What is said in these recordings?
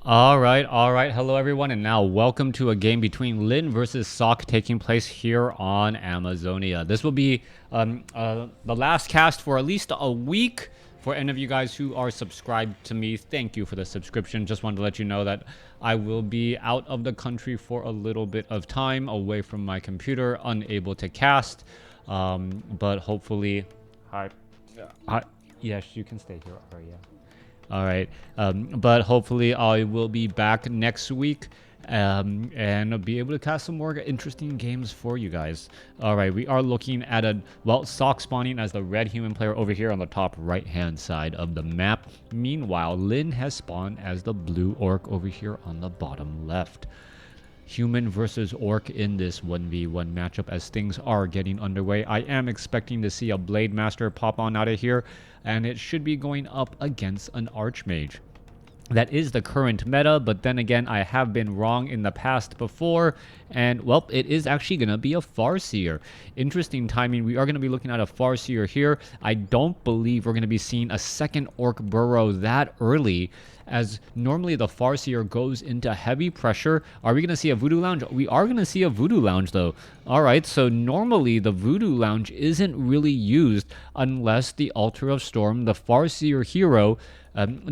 All right, all right. Hello, everyone, and now welcome to a game between Lin versus Sock taking place here on Amazonia. This will be the last cast for at least a week. For any of you guys who are subscribed to me, thank you for the subscription. Just wanted to let you know that I will be out of the country for a little bit of time, away from my computer, unable to cast. But hopefully, hi. Hi. Yes, you can stay here. Oh, yeah. All right. But hopefully I will be back next week and be able to cast some more interesting games for you guys. All right. We are looking at Sock spawning as the red human player over here on the top right-hand side of the map. Meanwhile, Lin has spawned as the blue orc over here on the bottom left. Human versus orc in this 1v1 matchup as things are getting underway. I am expecting to see a Blade Master pop on out of here, and it should be going up against an Archmage. That is the current meta, but then again, I have been wrong in the past before, and, well, it is actually going to be a Farseer. Interesting timing. We are going to be looking at a Farseer here. I don't believe we're going to be seeing a second Orc Burrow that early, as normally the Farseer goes into heavy pressure. Are we going to see a Voodoo Lounge? We are going to see a Voodoo Lounge, though. All right, so normally the Voodoo Lounge isn't really used unless the Altar of Storm, the Farseer hero,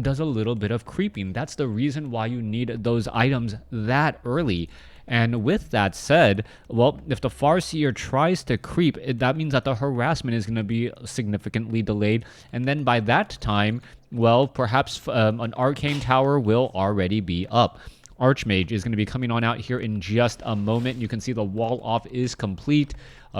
does a little bit of creeping. That's the reason why you need those items that early. And with that said, well, if the Farseer tries to creep, that means that the harassment is going to be significantly delayed. And then by that time, well, perhaps an Arcane Tower will already be up. Archmage is going to be coming on out here in just a moment. You can see the wall off is complete.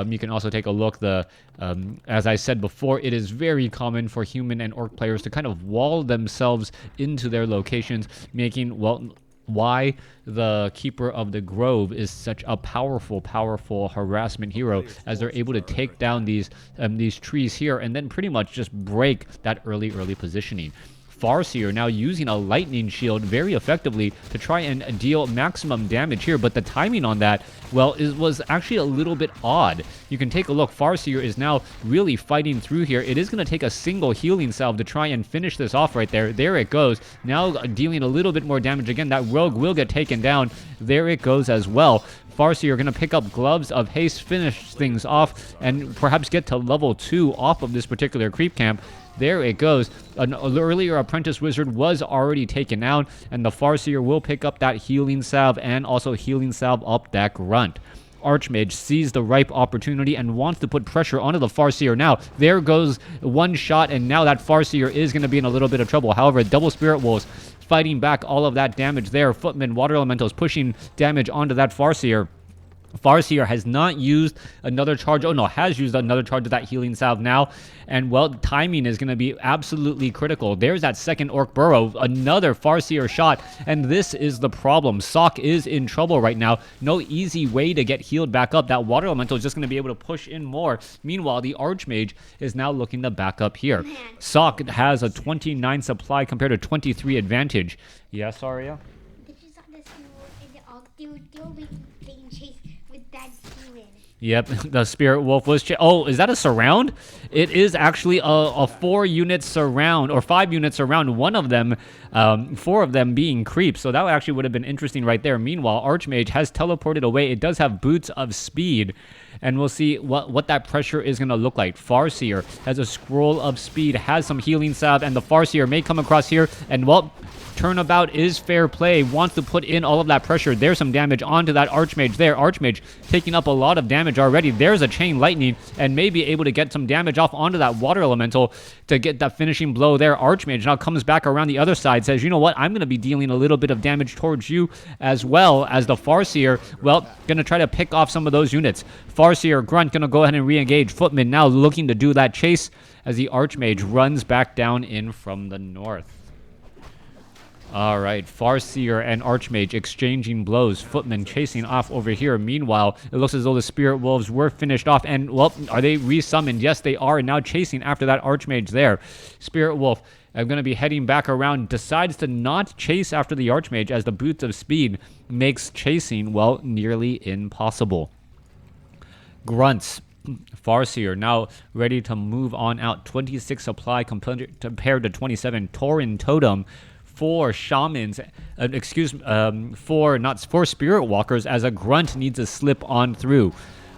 You can also take a look. As I said before, it is very common for human and orc players to kind of wall themselves into their locations, making, well, why the Keeper of the Grove is such a powerful harassment hero, as they're able to take down these trees here and then pretty much just break that early positioning. Farseer now using a lightning shield very effectively to try and deal maximum damage here, but the timing on that, well, was actually a little bit odd. You can take a look. Farseer is now really fighting through here. It is going to take a single healing salve to try and finish this off right there. There it goes. Now dealing a little bit more damage again. That rogue will get taken down. There it goes as well. Farseer going to pick up Gloves of Haste, finish things off, and perhaps get to level 2 off of this particular creep camp. There it goes. An earlier Apprentice Wizard was already taken out, and the Farseer will pick up that healing salve and also healing salve up that grunt. Archmage sees the ripe opportunity and wants to put pressure onto the Farseer now. There goes one shot, and now that Farseer is going to be in a little bit of trouble. However, double Spirit Wolves fighting back all of that damage there. Footman, Water Elementals pushing damage onto that Farseer. Farseer has not used another charge. Oh, no, has used another charge of that healing salve now. And, well, timing is going to be absolutely critical. There's that second Orc Burrow, another Farseer shot. And this is the problem. Sock is in trouble right now. No easy way to get healed back up. That Water Elemental is just going to be able to push in more. Meanwhile, the Archmage is now looking to back up here. Sock has a 29 supply compared to 23 advantage. Yes, Arya? Yep, the Spirit Wolf was... Oh, is that a surround? It is actually a 4-unit surround, or 5-unit surround. One of them, 4 of them being creeps. So that actually would have been interesting right there. Meanwhile, Archmage has teleported away. It does have Boots of Speed. And we'll see what that pressure is going to look like. Farseer has a Scroll of Speed, has some healing salve, and the Farseer may come across here. And, well, turnabout is fair play. Wants to put in all of that pressure. There's some damage onto that Archmage there. Archmage taking up a lot of damage already. There's a Chain Lightning, and may be able to get some damage off onto that Water Elemental to get that finishing blow there. Archmage now comes back around the other side, says, you know what, I'm going to be dealing a little bit of damage towards you, as well as the Farseer, well, going to try to pick off some of those units. Farseer, Grunt going to go ahead and re-engage. Footman now looking to do that chase as the Archmage runs back down in from the north. All right, Farseer and Archmage exchanging blows. Footman chasing off over here. Meanwhile, it looks as though the Spirit Wolves were finished off. And, well, are they resummoned? Yes, they are. And now chasing after that Archmage there. Spirit Wolf going to be heading back around. Decides to not chase after the Archmage as the Boots of Speed makes chasing, well, nearly impossible. Grunts. Farseer now ready to move on out. 26 supply compared to 27. Tauren Totem 4 shamans, four spirit walkers, as a grunt needs to slip on through.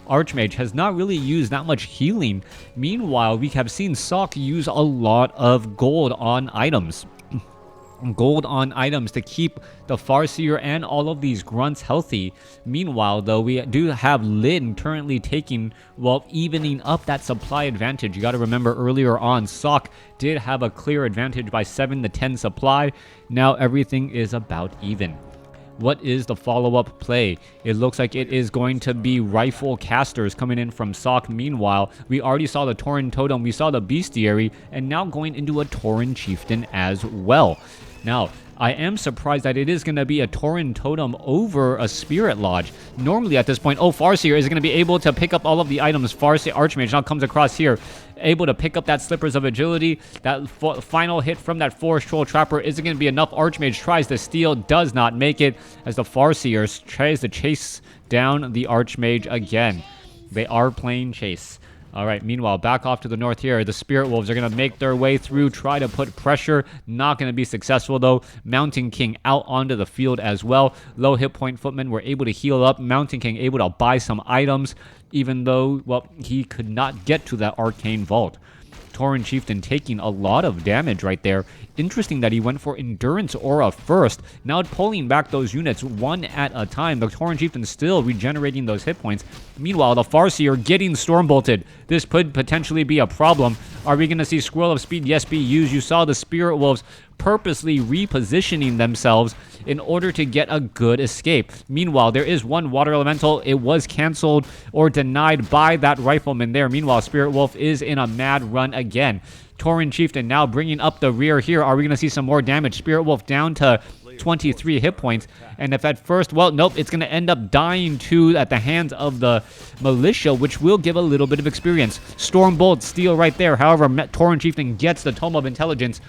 Archmage has not really used that much healing. Meanwhile, we have seen Sok use a lot of gold on items. Gold on items to keep the Farseer and all of these grunts healthy. Meanwhile, though, we do have Lin currently taking, well, evening up that supply advantage. You got to remember earlier on, Sok did have a clear advantage by 7 to 10 supply. Now everything is about even. What is the follow-up play? It looks like it is going to be rifle casters coming in from Sok. Meanwhile, we already saw the Tauren Totem, we saw the Bestiary, and now going into a Tauren Chieftain as well. Now, I am surprised that it is going to be a Tauren Totem over a Spirit Lodge. Normally at this point, Farseer is going to be able to pick up all of the items. Farseer Archmage now comes across here, able to pick up that Slippers of Agility. That final hit from that Forest Troll Trapper isn't going to be enough. Archmage tries to steal, does not make it, as the Farseer tries to chase down the Archmage again. They are playing chase. Alright, meanwhile, back off to the north here. The Spirit Wolves are going to make their way through, try to put pressure. Not going to be successful, though. Mountain King out onto the field as well. Low hit point footmen were able to heal up. Mountain King able to buy some items, even though, well, he could not get to that Arcane Vault. Tauren Chieftain taking a lot of damage right there. Interesting that he went for Endurance Aura first. Now pulling back those units one at a time. The Tauren Chieftain still regenerating those hit points. Meanwhile, the Farseer getting Storm Bolted. This could potentially be a problem. Are we going to see Scroll of Speed? Yes, be used. You saw the Spirit Wolves purposely repositioning themselves in order to get a good escape. Meanwhile, there is one Water Elemental. It was canceled or denied by that Rifleman there. Meanwhile, Spirit Wolf is in a mad run again. Tauren Chieftain now bringing up the rear here. Are we going to see some more damage? Spirit Wolf down to 23 hit points. And if at first, well, nope, it's going to end up dying too at the hands of the Militia, which will give a little bit of experience. Stormbolt steal right there. However, Tauren Chieftain gets the Tome of Intelligence.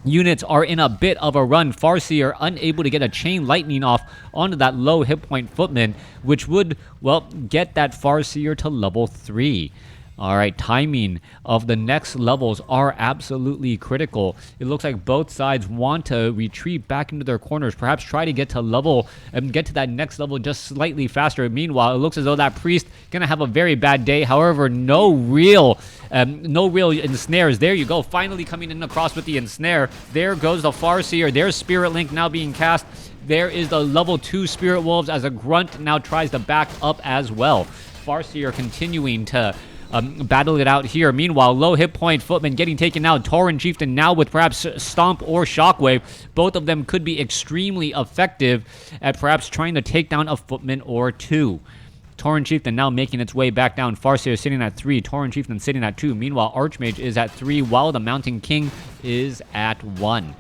Units are in a bit of a run. Farseer unable to get a Chain Lightning off onto that low hit point footman, which would, well, get that Farseer to level 3. Alright, timing of the next levels are absolutely critical. It looks like both sides want to retreat back into their corners, perhaps try to get to level and get to that next level just slightly faster. Meanwhile, it looks as though that priest gonna have a very bad day. However, no real ensnares. There you go, finally coming in across with the ensnare. There goes the Farseer. There's Spirit Link now being cast. There is the level 2 Spirit Wolves as a grunt now tries to back up as well. Farseer continuing to battle it out here. Meanwhile, low hit point footman getting taken out. Tauren Chieftain now with perhaps Stomp or Shockwave. Both of them could be extremely effective at perhaps trying to take down a footman or two. Tauren Chieftain now making its way back down. Farseer sitting at 3. Tauren Chieftain sitting at 2. Meanwhile, Archmage is at 3, while the Mountain King is at 1.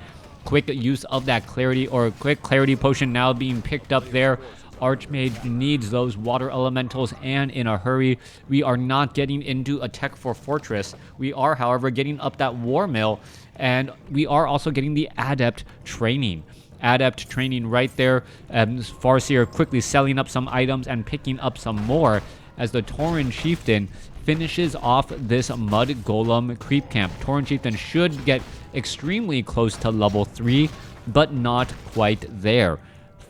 Quick use of that clarity, or quick clarity potion now being picked up there. Archmage needs those water elementals, and in a hurry. We are not getting into a tech for Fortress. We are, however, getting up that War Mill, and we are also getting the Adept training. Adept training right there. Farseer quickly selling up some items and picking up some more as the Tauren Chieftain finishes off this Mud Golem creep camp. Tauren Chieftain should get extremely close to level 3, but not quite there.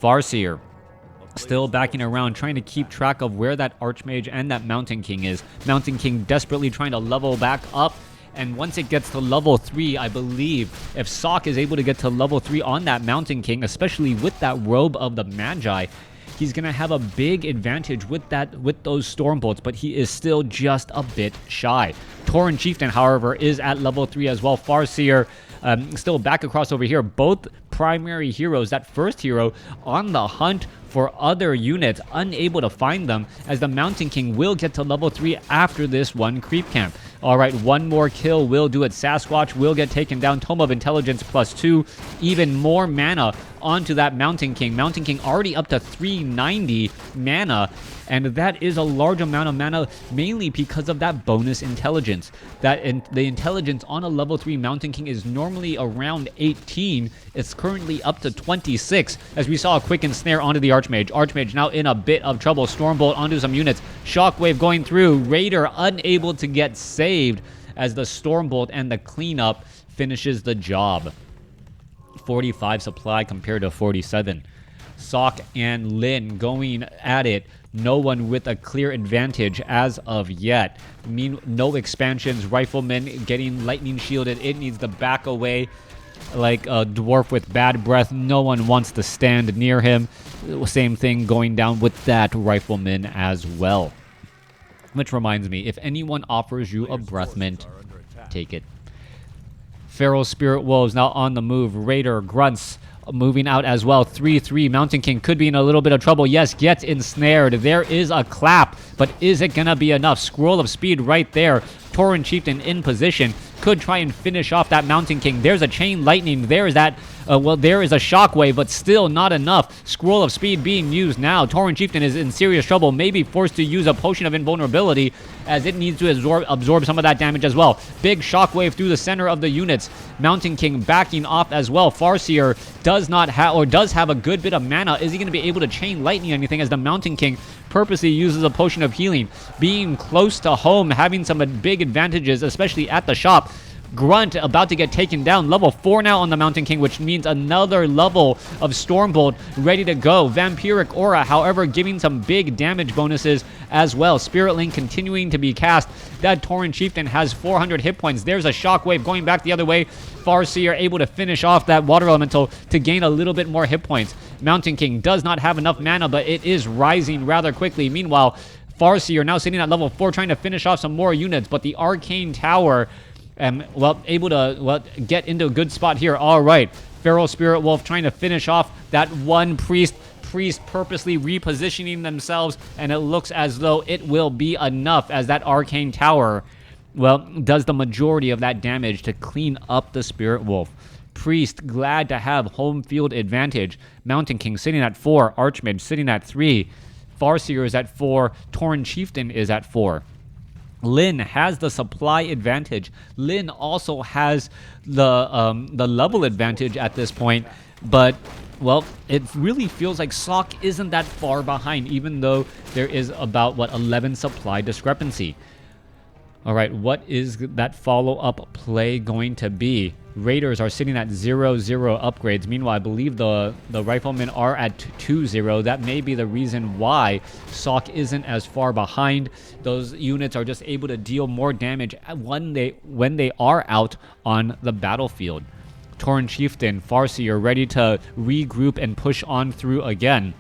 Farseer still backing around, trying to keep track of where that Archmage and that Mountain King is. Mountain King desperately trying to level back up, and once it gets to level 3, I believe, if Sok is able to get to level 3 on that Mountain King, especially with that Robe of the Magi, he's going to have a big advantage with those Storm Bolts, but he is still just a bit shy. Tauren Chieftain, however, is at level 3 as well. Farseer still back across over here. Both primary heroes, that first hero on the hunt for other units, unable to find them, as the Mountain King will get to level 3 after this one creep camp. Alright, one more kill will do it. Sasquatch will get taken down. Tome of Intelligence +2. Even more mana onto that Mountain King. Mountain King already up to 390 mana, and that is a large amount of mana, mainly because of that bonus intelligence. The intelligence on a level 3 Mountain King is normally around 18. It's currently up to 26, as we saw a quick ensnare onto the Archmage. Archmage now in a bit of trouble. Stormbolt onto some units. Shockwave going through. Raider unable to get saved as the Stormbolt and the cleanup finishes the job. 45 supply compared to 47. Sock and Lin going at it. No one with a clear advantage as of yet. No expansions. Rifleman getting lightning shielded. It needs to back away like a dwarf with bad breath. No one wants to stand near him. Same thing going down with that Rifleman as well. Which reminds me, if anyone offers you a breath mint, take it. Feral Spirit Wolves now on the move. Raider, Grunts moving out as well. 3-3. Mountain King could be in a little bit of trouble. Yes, gets ensnared. There is a clap, but is it going to be enough? Scroll of Speed right there. Tauren Chieftain in position. Could try and finish off that Mountain King. There's a Chain Lightning. There is that, there is a Shockwave, but still not enough. Scroll of Speed being used now. Tauren Chieftain is in serious trouble. Maybe forced to use a Potion of Invulnerability as it needs to absorb some of that damage as well. Big Shockwave through the center of the units. Mountain King backing off as well. Farseer does not have, or does have a good bit of mana. Is he going to be able to Chain Lightning anything as the Mountain King purposely uses a Potion of Healing? Being close to home, having some big advantages, especially at the shop. Grunt about to get taken down. Level 4 now on the Mountain King, which means another level of Stormbolt ready to go. Vampiric Aura, however, giving some big damage bonuses as well. Spirit Link continuing to be cast. That Tauren Chieftain has 400 hit points. There's a Shockwave going back the other way. Farseer able to finish off that Water Elemental to gain a little bit more hit points. Mountain King does not have enough mana, but it is rising rather quickly. Meanwhile, Farseer now sitting at level 4 trying to finish off some more units, but the Arcane Tower able to get into a good spot here. All right, Feral Spirit Wolf trying to finish off that one priest purposely repositioning themselves, and it looks as though it will be enough as that Arcane Tower does the majority of that damage to clean up the Spirit Wolf. Priest glad to have home field advantage. Mountain King sitting at 4, Archmage sitting at 3, Farseer is at 4, Tauren Chieftain is at 4. Lin has the supply advantage. Lin also has the level advantage at this point, but it really feels like Sock isn't that far behind, even though there is about 11 supply discrepancy. All right, what is that follow-up play going to be? Raiders are sitting at 0-0 upgrades. Meanwhile, I believe the Riflemen are at 2-0. That may be the reason why Sock isn't as far behind. Those units are just able to deal more damage when they are out on the battlefield. Tauren Chieftain, Farseer ready to regroup and push on through again.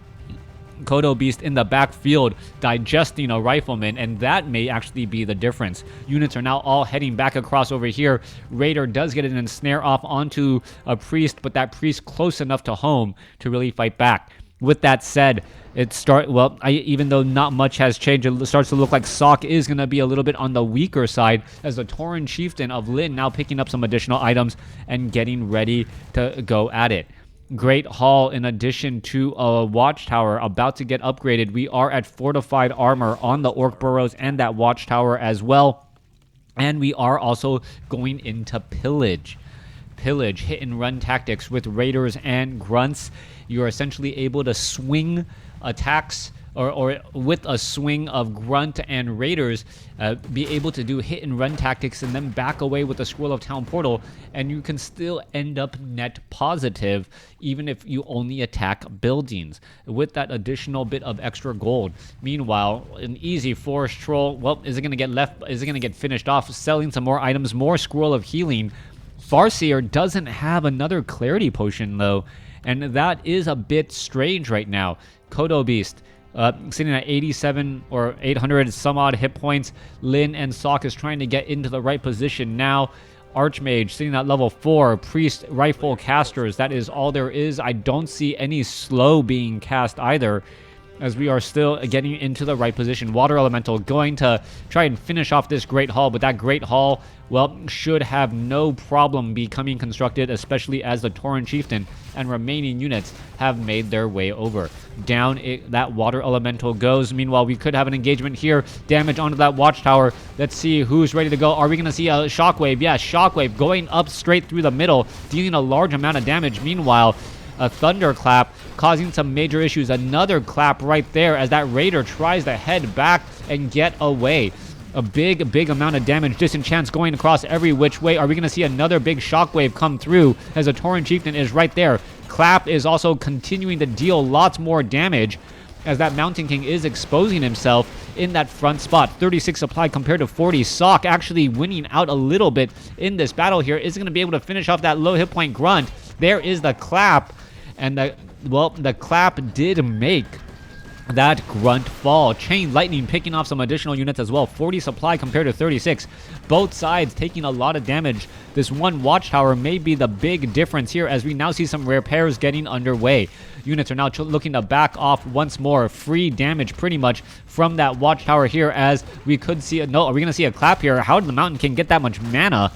Kodo Beast in the backfield digesting a Rifleman, and that may actually be the difference. Units are now all heading back across over here. Raider does get an ensnare off onto a Priest, but that Priest close enough to home to really fight back. With that said, even though not much has changed, it starts to look like Sock is going to be a little bit on the weaker side, as the Tauren Chieftain of Lin now picking up some additional items and getting ready to go at it. Great Hall, in addition to a Watchtower about to get upgraded. We are at Fortified Armor on the Orc Burrows and that Watchtower as well. And we are also going into Pillage. Hit and run tactics with Raiders and Grunts. You're essentially able to swing attacks, or with a swing of Grunt and Raiders, be able to do hit and run tactics and then back away with the Scroll of Town Portal, and you can still end up net positive even if you only attack buildings with that additional bit of extra gold. Meanwhile, an easy Forest Troll, is it going to get left? Is it going to get finished off? Selling some more items, more Scroll of Healing. Farseer doesn't have another Clarity Potion though, and that is a bit strange right now. Kodo Beast sitting at 87 or 800 some odd hit points. Lin and Sock is trying to get into the right position now. Archmage sitting at level 4. Priest Rifle Casters, that is all there is. I don't see any slow being cast either, as we are still getting into the right position. Water Elemental going to try and finish off this Great Hall, but that Great Hall, should have no problem becoming constructed, especially as the Tauren Chieftain and remaining units have made their way over. Down that Water Elemental goes. Meanwhile, we could have an engagement here. Damage onto that Watchtower. Let's see who's ready to go. Are we going to see a Shockwave? Yeah, Shockwave going up straight through the middle, dealing a large amount of damage. Meanwhile, a Thunderclap causing some major issues. Another clap right there as that Raider tries to head back and get away. A big amount of damage. Disenchants going across every which way. Are we going to see another big shockwave come through as a Tauren Chieftain is right there? Clap is also continuing to deal lots more damage as that Mountain King is exposing himself in that front spot. 36 supply compared to 40. Sock actually winning out a little bit in this battle here. Is going to be able to finish off that low hit point Grunt. There is the Clap, and the Clap did make that Grunt fall. Chain Lightning picking off some additional units as well. 40 supply compared to 36. Both sides taking a lot of damage. This one Watchtower may be the big difference here as we now see some repairs getting underway. Units are now looking to back off once more. Free damage pretty much from that Watchtower here as we could see are we going to see a Clap here? How did the Mountain King get that much mana?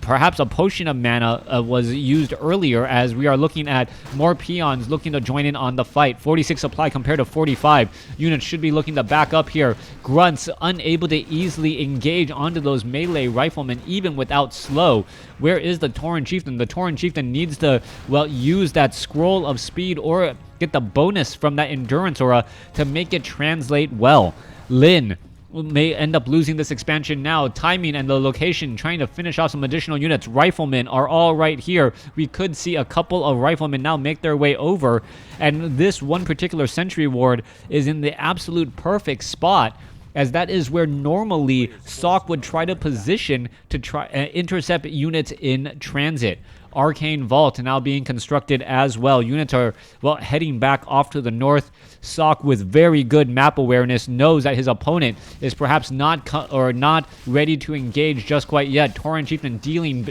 Perhaps a potion of mana was used earlier as we are looking at more peons looking to join in on the fight. 46 supply compared to 45. Units should be looking to back up here. Grunts unable to easily engage onto those melee riflemen even without slow. Where is the Tauren Chieftain? The Tauren Chieftain needs to, use that scroll of speed or get the bonus from that endurance aura to make it translate well. Lin may end up losing this expansion now. Timing and the location, trying to finish off some additional units. Riflemen are all right here. We could see a couple of riflemen now make their way over, and this one particular sentry ward is in the absolute perfect spot, as that is where normally Sock would try to position to try intercept units in transit. Arcane Vault now being constructed as well. Units are, heading back off to the north. Sock, with very good map awareness, knows that his opponent is perhaps not ready to engage just quite yet. Tauren Chieftain dealing,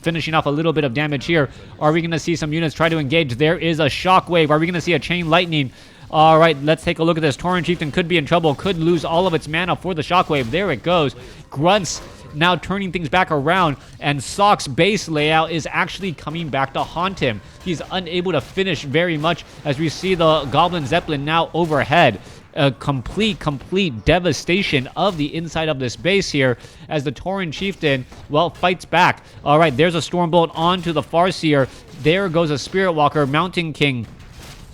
finishing off a little bit of damage here. Are we going to see some units try to engage? There is a Shockwave. Are we going to see a Chain Lightning? All right, let's take a look at this. Tauren Chieftain could be in trouble, could lose all of its mana for the Shockwave. There it goes. Grunts now turning things back around, and Sock's base layout is actually coming back to haunt him. He's unable to finish very much as we see the Goblin Zeppelin now overhead. A complete devastation of the inside of this base here as the Tauren Chieftain, fights back. All right, there's a Stormbolt onto the Farseer. There goes a Spirit Walker. Mountain King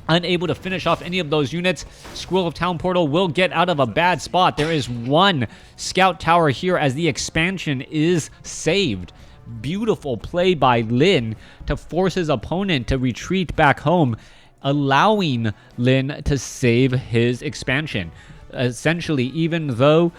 unable to finish off any of those units. Scroll of Town Portal will get out of a bad spot. There is one Scout Tower here as the expansion is saved. Beautiful play by Lin to force his opponent to retreat back home, allowing Lin to save his expansion. Essentially, even though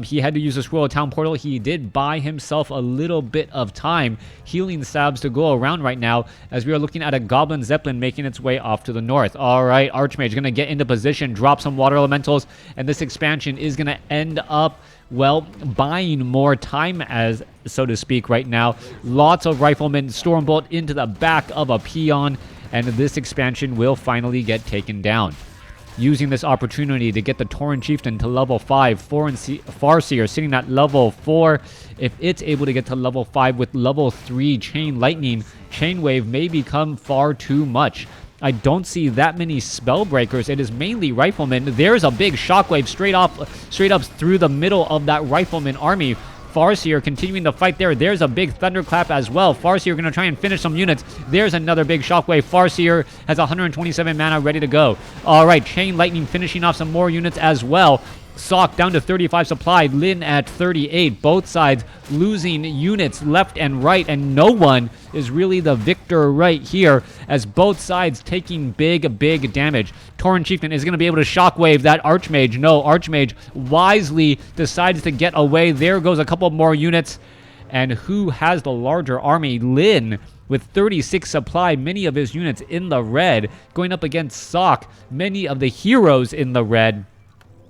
he had to use the Scroll of Town Portal, he did buy himself a little bit of time. Healing salves to go around right now as we are looking at a Goblin Zeppelin making its way off to the north. All right, Archmage going to get into position, drop some Water Elementals, and this expansion is going to end up, buying more time, as so to speak, right now. Lots of Riflemen, Stormbolt into the back of a Peon, and this expansion will finally get taken down. Using this opportunity to get the Tauren Chieftain to level 5. Farseer sitting at level 4. If it's able to get to level 5 with level 3 Chain Lightning, Chain Wave may become far too much. I don't see that many Spellbreakers. It is mainly Riflemen. There's a big Shockwave straight up through the middle of that Rifleman army. Farseer continuing the fight there. There's a big Thunderclap as well. Farseer going to try and finish some units. There's another big Shockwave. Farseer has 127 mana ready to go. All right, Chain Lightning finishing off some more units as well. Sock down to 35 supply. Lin at 38. Both sides losing units left and right, and no one is really the victor right here as both sides taking big damage. Tauren Chieftain is going to be able to Shockwave that Archmage. No, Archmage wisely decides to get away. There goes a couple more units. And who has the larger army? Lin with 36 supply, many of his units in the red, going up against Sock, many of the heroes in the red.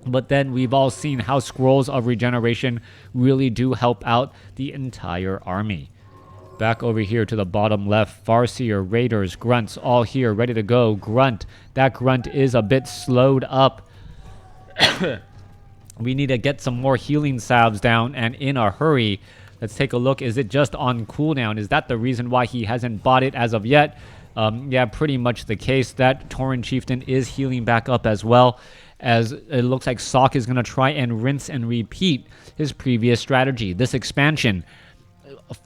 But then we've all seen how Scrolls of Regeneration really do help out the entire army. Back over here to the bottom left, Farseer, Raiders, Grunts, all here, ready to go. Grunt, that Grunt is a bit slowed up. We need to get some more healing salves down, and in a hurry. Let's take a look. Is it just on cooldown? Is that the reason why he hasn't bought it as of yet? Yeah, pretty much the case. That Tauren Chieftain is healing back up as well, as it looks like Sock is going to try and rinse and repeat his previous strategy. This expansion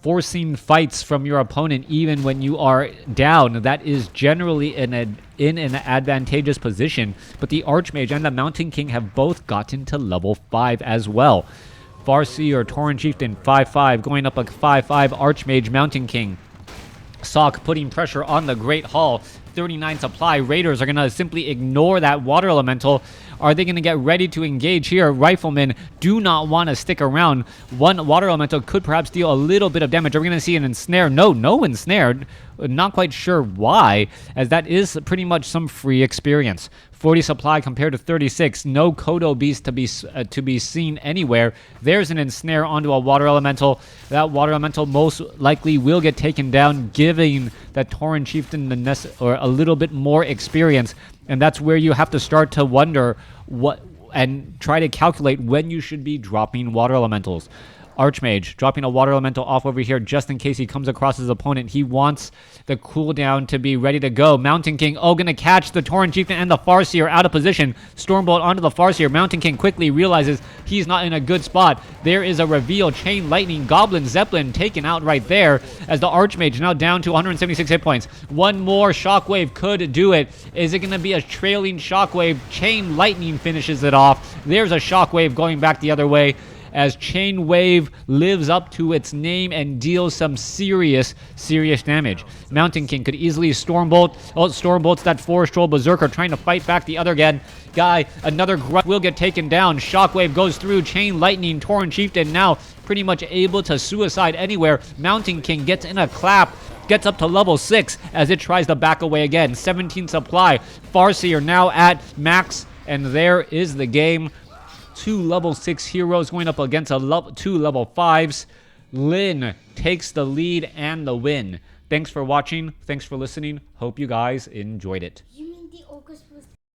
forcing fights from your opponent even when you are down. That is generally in an advantageous position, but the Archmage and the Mountain King have both gotten to level 5 as well. Farseer, Tauren Chieftain, 5-5, going up a 5-5 Archmage, Mountain King. Sock putting pressure on the Great Hall. 39 supply. Raiders are going to simply ignore that Water Elemental. Are they going to get ready to engage here? Riflemen do not want to stick around. One Water Elemental could perhaps deal a little bit of damage. Are we going to see an ensnare? No ensnared. Not quite sure why, as that is pretty much some free experience. 40 supply compared to 36. No Kodo Beast to be seen anywhere. There's an ensnare onto a Water Elemental. That Water Elemental most likely will get taken down, giving that Tauren Chieftain a little bit more experience. And that's where you have to start to wonder and try to calculate when you should be dropping Water Elementals. Archmage dropping a Water Elemental off over here just in case he comes across his opponent. He wants the cooldown to be ready to go. Mountain King, gonna catch the Tauren Chieftain and the Farseer out of position. Stormbolt onto the Farseer. Mountain King quickly realizes he's not in a good spot. There is a reveal. Chain Lightning, Goblin Zeppelin taken out right there as the Archmage now down to 176 hit points. One more Shockwave could do it. Is it gonna be a trailing Shockwave? Chain Lightning finishes it off. There's a Shockwave going back the other way, as Chain Wave lives up to its name and deals some serious damage. Mountain King could easily Stormbolt. Stormbolt's that Forest Troll Berserker trying to fight back the other guy. Another Grunt will get taken down. Shockwave goes through. Chain Lightning. Tauren Chieftain now pretty much able to suicide anywhere. Mountain King gets in a clap. Gets up to level 6 as it tries to back away again. 17 supply. Farseer now at max. And there is the game. 2 level 6 heroes going up against 2 level 5s. Lin takes the lead and the win. Thanks for watching. Thanks for listening. Hope you guys enjoyed it.